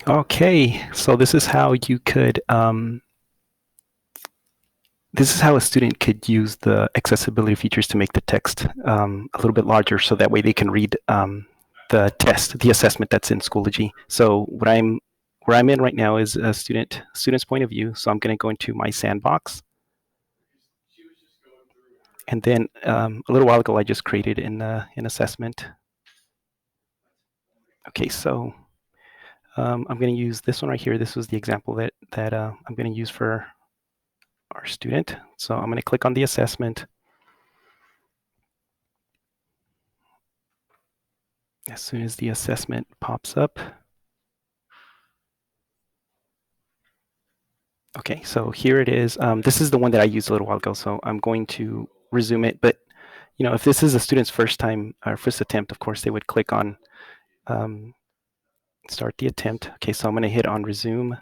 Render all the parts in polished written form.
Okay, so this is how you could, this is how a student could use the accessibility features to make the text a little bit larger, so that way they can read the test, the assessment that's in Schoology. So where I'm in right now is a student's point of view. So I'm going to go into my sandbox, and then a little while ago I just created an assessment. Okay, so I'm going to use this one right here. This was the example that I'm going to use for our student. So I'm going to click on the assessment. As soon as the assessment pops up. Okay, so here it is. This is the one that I used a little while ago, so I'm going to resume it. But if this is a student's first time or first attempt, of course they would click on um, start the attempt. Okay, so I'm going to hit on resume,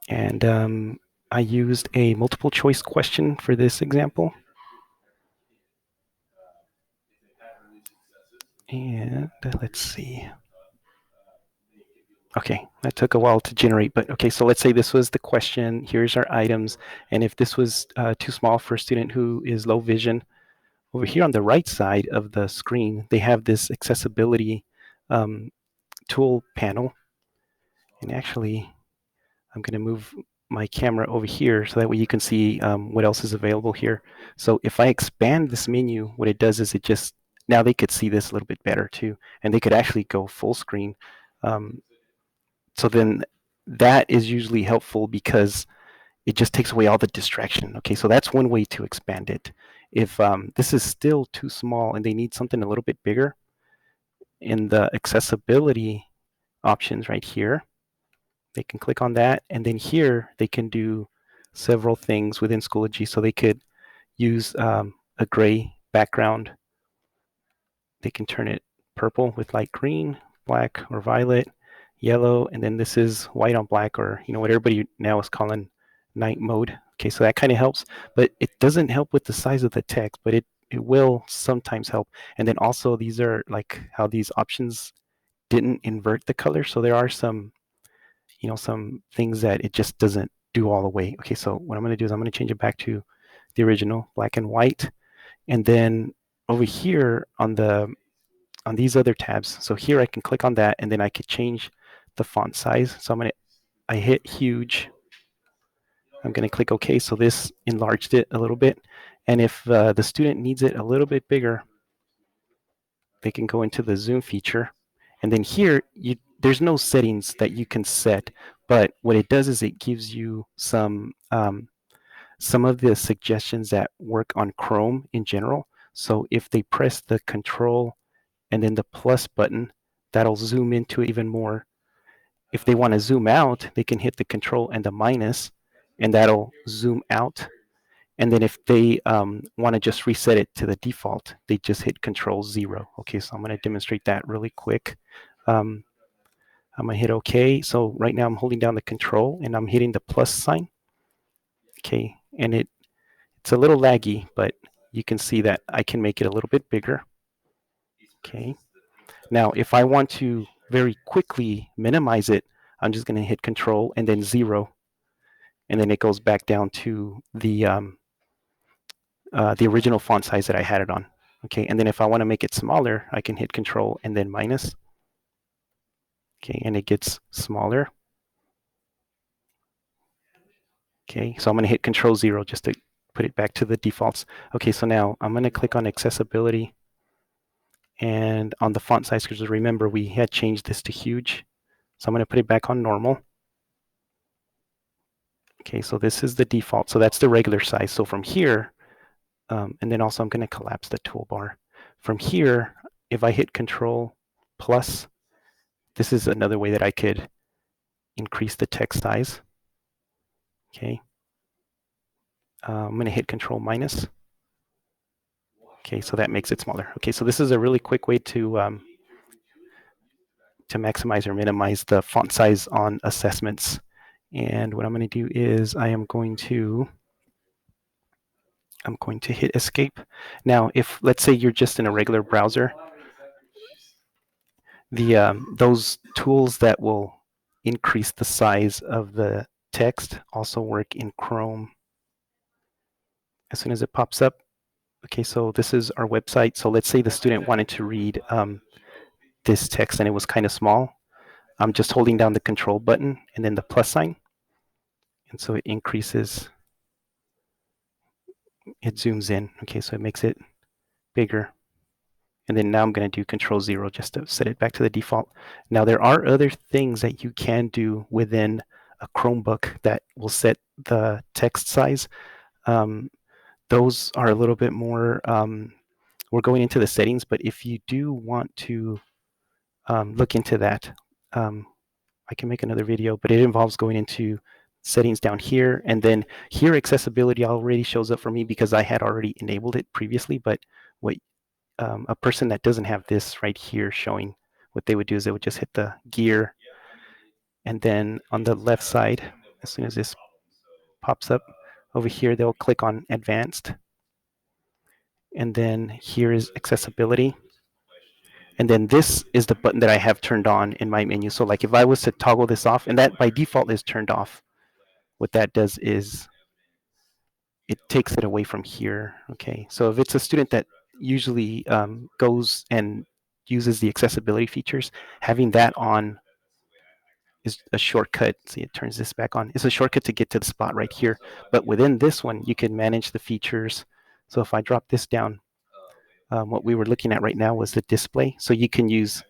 and I used a multiple choice question for this example. And let's see. Okay, that took a while to generate, but okay, so let's say this was the question. Here's our items, and if this was too small for a student who is low vision, over here on the right side of the screen, they have this accessibility um, tool panel. And actually, I'm going to move my camera over here so that way you can see what else is available here. So if I expand this menu, what it does is it just, now they could see this a little bit better too, and they could actually go full screen. Um, so then that is usually helpful because it just takes away all the distraction. Okay, so that's one way to expand it. If this is still too small and they need something a little bit bigger, in the accessibility options right here, they can click on that, and then here they can do several things within Schoology. So they could use a gray background. They can turn it purple with light green, black or violet, yellow, and then this is white on black, or what everybody now is calling night mode. Okay, so that kind of helps, but it doesn't help with the size of the text, but it will sometimes help. And then also these are like how these options didn't invert the color, so there are some things that it just doesn't do all the way. Okay, so what I'm going to do is I'm going to change it back to the original black and white, and then over here on these other tabs, so here I can click on that, and then I could change the font size. So I hit huge. I'm going to click OK. So this enlarged it a little bit, and if the student needs it a little bit bigger, they can go into the zoom feature, and then here there's no settings that you can set, but what it does is it gives you some of the suggestions that work on Chrome in general. So if they press the Control and then the plus button, that'll zoom into it even more. If they want to zoom out, they can hit the Control and the minus, and that'll zoom out. And then if they want to just reset it to the default, they just hit Control 0. Okay, so I'm going to demonstrate that really quick. Um, I'm going to hit OK. So right now I'm holding down the Control and I'm hitting the plus sign. Okay, and it's a little laggy, but you can see that I can make it a little bit bigger. Okay. Now, if I want to very quickly minimize it, I'm just going to hit Control and then 0, and then it goes back down to the original font size that I had it on. Okay, and then if I want to make it smaller, I can hit Control and then minus. Okay, and it gets smaller. Okay, so I'm going to hit Control 0 just to put it back to the defaults. Okay, so now I'm going to click on accessibility, and on the font size, because remember we had changed this to huge. So I'm going to put it back on normal. Okay, so this is the default. So that's the regular size. So from here, and then also I'm going to collapse the toolbar. From here, if I hit Control plus, this is another way that I could increase the text size. Okay, I'm going to hit Control minus. Okay, so that makes it smaller. Okay, so this is a really quick way to maximize or minimize the font size on assessments. And what I'm going to do is I'm going to hit escape. Now, if let's say you're just in a regular browser, those tools that will increase the size of the text also work in Chrome. As soon as it pops up, okay, so this is our website. So let's say the student wanted to read this text and it was kind of small. I'm just holding down the control button and then the plus sign. And so it increases, it zooms in. Okay, so it makes it bigger. And then now I'm going to do control 0 just to set it back to the default. Now there are other things that you can do within a Chromebook that will set the text size. Um, those are a little bit more, we're going into the settings, but if you do want to look into that, I can make another video, but it involves going into settings down here, and then here accessibility already shows up for me because I had already enabled it previously. But what a person that doesn't have this right here showing, what they would do is they would just hit the gear, and then on the left side, as soon as this pops up over here, they'll click on advanced, and then here is accessibility. And then this is the button that I have turned on in my menu. So like if I was to toggle this off, and that by default is turned off, what that does is it takes it away from here. Okay, so if it's a student that usually goes and uses the accessibility features, having that on is a shortcut. See, it turns this back on. It's a shortcut to get to the spot right here. But within this one, you can manage the features. So if I drop this down, what we were looking at right now was the display. So you can use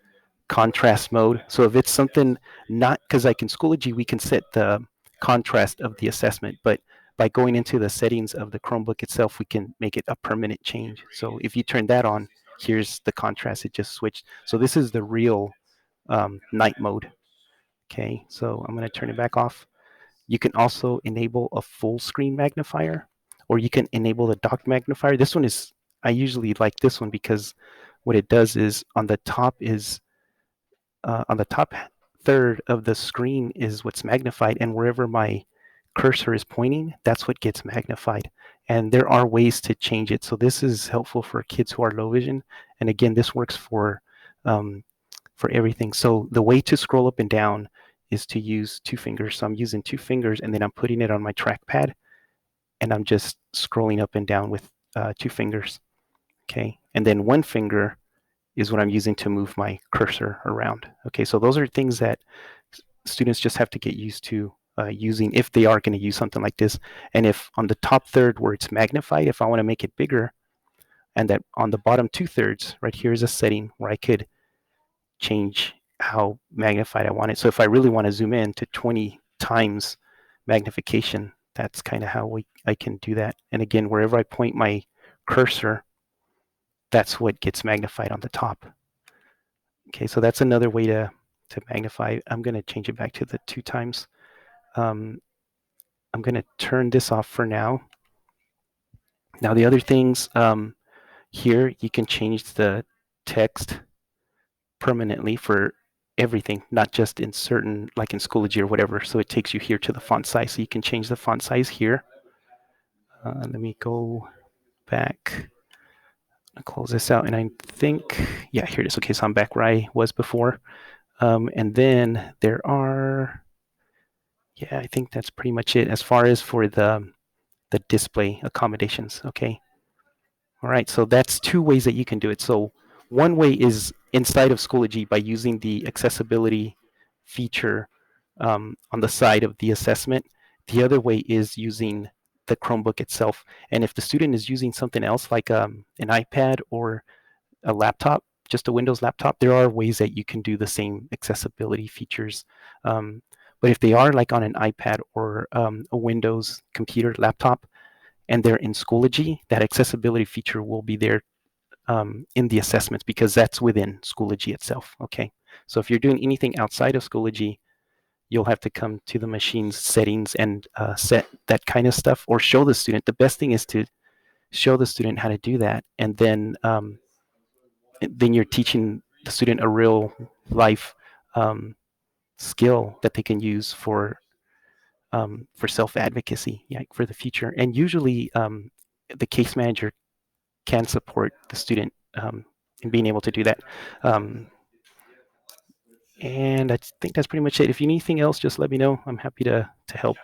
contrast mode. So if it's something not, because like in Schoology, we can set the contrast of the assessment, but by going into the settings of the Chromebook itself, we can make it a permanent change. So if you turn that on, here's the contrast, it just switched. So this is the real night mode. Okay, so I'm going to turn it back off. You can also enable a full screen magnifier, or you can enable the dock magnifier. This one is, I usually like this one because what it does is on the top third of the screen is what's magnified, and wherever my cursor is pointing, that's what gets magnified. And there are ways to change it. So this is helpful for kids who are low vision. And again, this works for everything. So the way to scroll up and down is to use two fingers. So I'm using two fingers, and then I'm putting it on my trackpad, and I'm just scrolling up and down with two fingers. Okay, and then one finger is what I'm using to move my cursor around. Okay, so those are things that students just have to get used to using if they are going to use something like this. And if on the top third where it's magnified, if I want to make it bigger, and that on the bottom 2/3, right here is a setting where I could change how magnified I want it. So if I really want to zoom in to 20 times magnification, that's kind of how I can do that. And again, wherever I point my cursor, that's what gets magnified on the top. Okay, so that's another way to magnify. I'm going to change it back to the 2 times. I'm going to turn this off for now. Now the other things here, you can change the text permanently for everything, not just in certain, like in Schoology or whatever. So it takes you here to the font size. So you can change the font size here. Let me go back. I'll close this out, and I think, yeah, here it is. Okay, so I'm back where I was before. And then there are, yeah, I think that's pretty much it as far as for the display accommodations. Okay. All right, so that's two ways that you can do it. So one way is inside of Schoology by using the accessibility feature on the side of the assessment. The other way is using the Chromebook itself. And if the student is using something else like an iPad or a laptop, just a Windows laptop, there are ways that you can do the same accessibility features. But if they are like on an iPad or a Windows computer laptop, and they're in Schoology, that accessibility feature will be there in the assessments because that's within Schoology itself. Okay, so if you're doing anything outside of Schoology, you'll have to come to the machine's settings and set that kind of stuff, or show the student. The best thing is to show the student how to do that, and then you're teaching the student a real life skill that they can use for self-advocacy, yeah, for the future. And usually the case manager can support the student in being able to do that. And I think that's pretty much it. If you need anything else, just let me know. I'm happy to help.